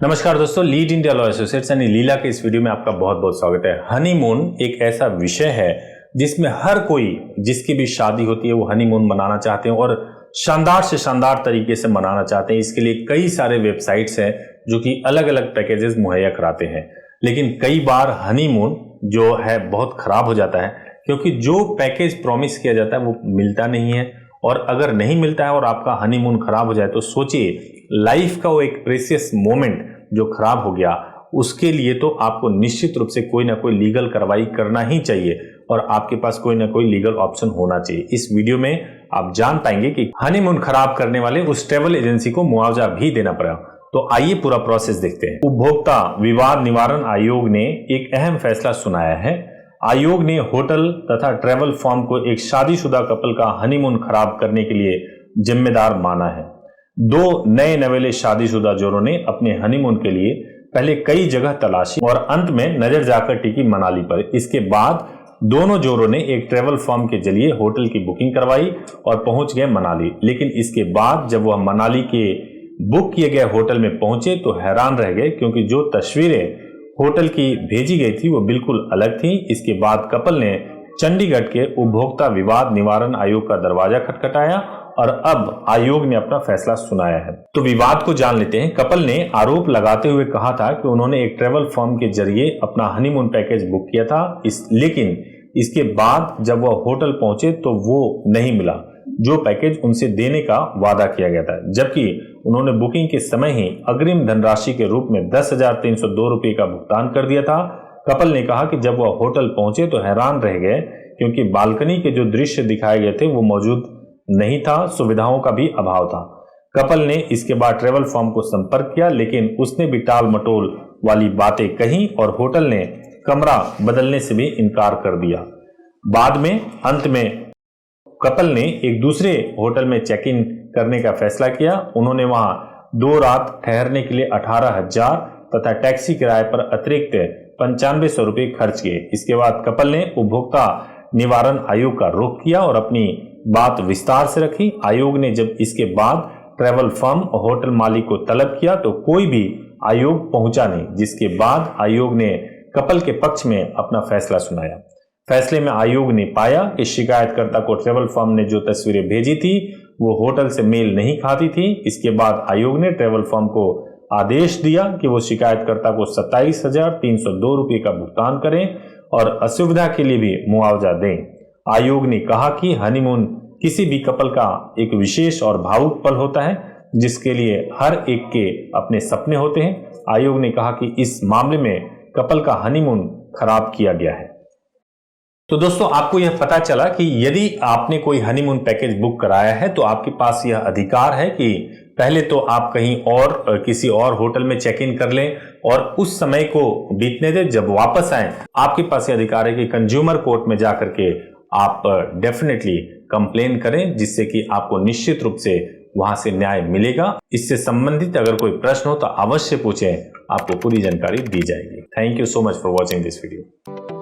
नमस्कार दोस्तों, lead India law associates यानी लीला के इस वीडियो में आपका बहुत बहुत स्वागत है। हनीमून एक ऐसा विषय है जिसमें हर कोई जिसकी भी शादी होती है वो हनीमून मनाना चाहते हैं और शानदार से शानदार तरीके से मनाना चाहते हैं। इसके लिए कई सारे वेबसाइट्स हैं जो कि अलग अलग पैकेजेस मुहैया कराते हैं, लेकिन कई बार हनीमून जो है बहुत खराब हो जाता है क्योंकि जो पैकेज प्रॉमिस किया जाता है वो मिलता नहीं है। और अगर नहीं मिलता है और आपका हनीमून खराब हो जाए तो सोचिए, लाइफ का वो एक प्रेशियस मोमेंट जो खराब हो गया, उसके लिए तो आपको निश्चित रूप से कोई ना कोई लीगल कार्रवाई करना ही चाहिए और आपके पास कोई ना कोई लीगल ऑप्शन होना चाहिए। इस वीडियो में आप जान पाएंगे कि हनीमून खराब करने वाले उस ट्रैवल एजेंसी को मुआवजा भी देना पड़ा। तो आइए पूरा प्रोसेस देखते हैं। उपभोक्ता विवाद निवारण आयोग ने एक अहम फैसला सुनाया है। आयोग ने होटल तथा ट्रैवल फर्म को एक शादीशुदा कपल का हनीमून खराब करने के लिए जिम्मेदार माना है। दो नए नवेले शादीशुदा जोड़ों ने अपने हनीमून के लिए पहले कई जगह तलाशी और अंत में नजर जाकर टिकी मनाली पर। इसके बाद दोनों जोड़ों ने एक ट्रैवल फर्म के जरिए होटल की बुकिंग करवाई और पहुंच गए मनाली। लेकिन इसके बाद जब वह मनाली के बुक किए गए होटल में पहुंचे तो हैरान रह गए क्योंकि जो तस्वीरें होटल की भेजी गई थी वो बिल्कुल अलग थी। इसके बाद कपल ने चंडीगढ़ के उपभोक्ता विवाद निवारण आयोग का दरवाजा खटखटाया और अब आयोग ने अपना फैसला सुनाया है। तो विवाद को जान लेते हैं। कपल ने आरोप लगाते हुए कहा था कि उन्होंने एक ट्रैवल फर्म के जरिए अपना हनीमून पैकेज बुक किया था, लेकिन इसके बाद जब वह होटल पहुंचे तो वो नहीं मिला जो पैकेज उनसे देने का वादा किया गया था, जबकि उन्होंने बुकिंग के समय ही अग्रिम धनराशि के रूप में 10,302 रुपये का भुगतान कर दिया था। कपल ने कहा कि जब वह होटल पहुंचे तो हैरान रह गए क्योंकि बालकनी के जो दृश्य दिखाए गए थे वो मौजूद नहीं था, सुविधाओं का भी अभाव था। कपल ने इसके बाद ट्रैवल फर्म को संपर्क किया, लेकिन उसने भी टाल मटोल वाली बातें कही और होटल ने कमरा बदलने से भी इनकार कर दिया। बाद में अंत में कपल ने एक दूसरे होटल में चेक इन करने का फैसला किया। उन्होंने वहां 2 रात ठहरने के लिए 18,000 तथा टैक्सी किराए पर अतिरिक्त 9500 रुपये खर्च किए। इसके बाद कपल ने उपभोक्ता निवारण आयोग का रुख किया और अपनी बात विस्तार से रखी। आयोग ने जब इसके बाद ट्रैवल फर्म और होटल मालिक को तलब किया तो कोई भी आयोग पहुंचा नहीं, जिसके बाद आयोग ने कपल के पक्ष में अपना फैसला सुनाया। फैसले में आयोग ने पाया कि शिकायतकर्ता को ट्रैवल फर्म ने जो तस्वीरें भेजी थी वो होटल से मेल नहीं खाती थी। इसके बाद आयोग ने ट्रैवल फर्म को आदेश दिया कि वो शिकायतकर्ता को 27,302 रुपये का भुगतान करें और असुविधा के लिए भी मुआवजा दें। आयोग ने कहा कि हनीमून किसी भी कपल का एक विशेष और भावुक पल होता है जिसके लिए हर एक के अपने सपने होते हैं। आयोग ने कहा कि इस मामले में कपल का हनीमून खराब किया गया है। तो दोस्तों, आपको यह पता चला कि यदि आपने कोई हनीमून पैकेज बुक कराया है तो आपके पास यह अधिकार है कि पहले तो आप कहीं और किसी और होटल में चेक इन कर लें और उस समय को बीतने दें। जब वापस आए आपके पास यह अधिकार है कि कंज्यूमर कोर्ट में जाकर के आप डेफिनेटली कंप्लेन करें, जिससे कि आपको निश्चित रूप से वहां से न्याय मिलेगा। इससे संबंधित अगर कोई प्रश्न हो तो अवश्य पूछें, आपको पूरी जानकारी दी जाएगी। Thank you so much for watching this video.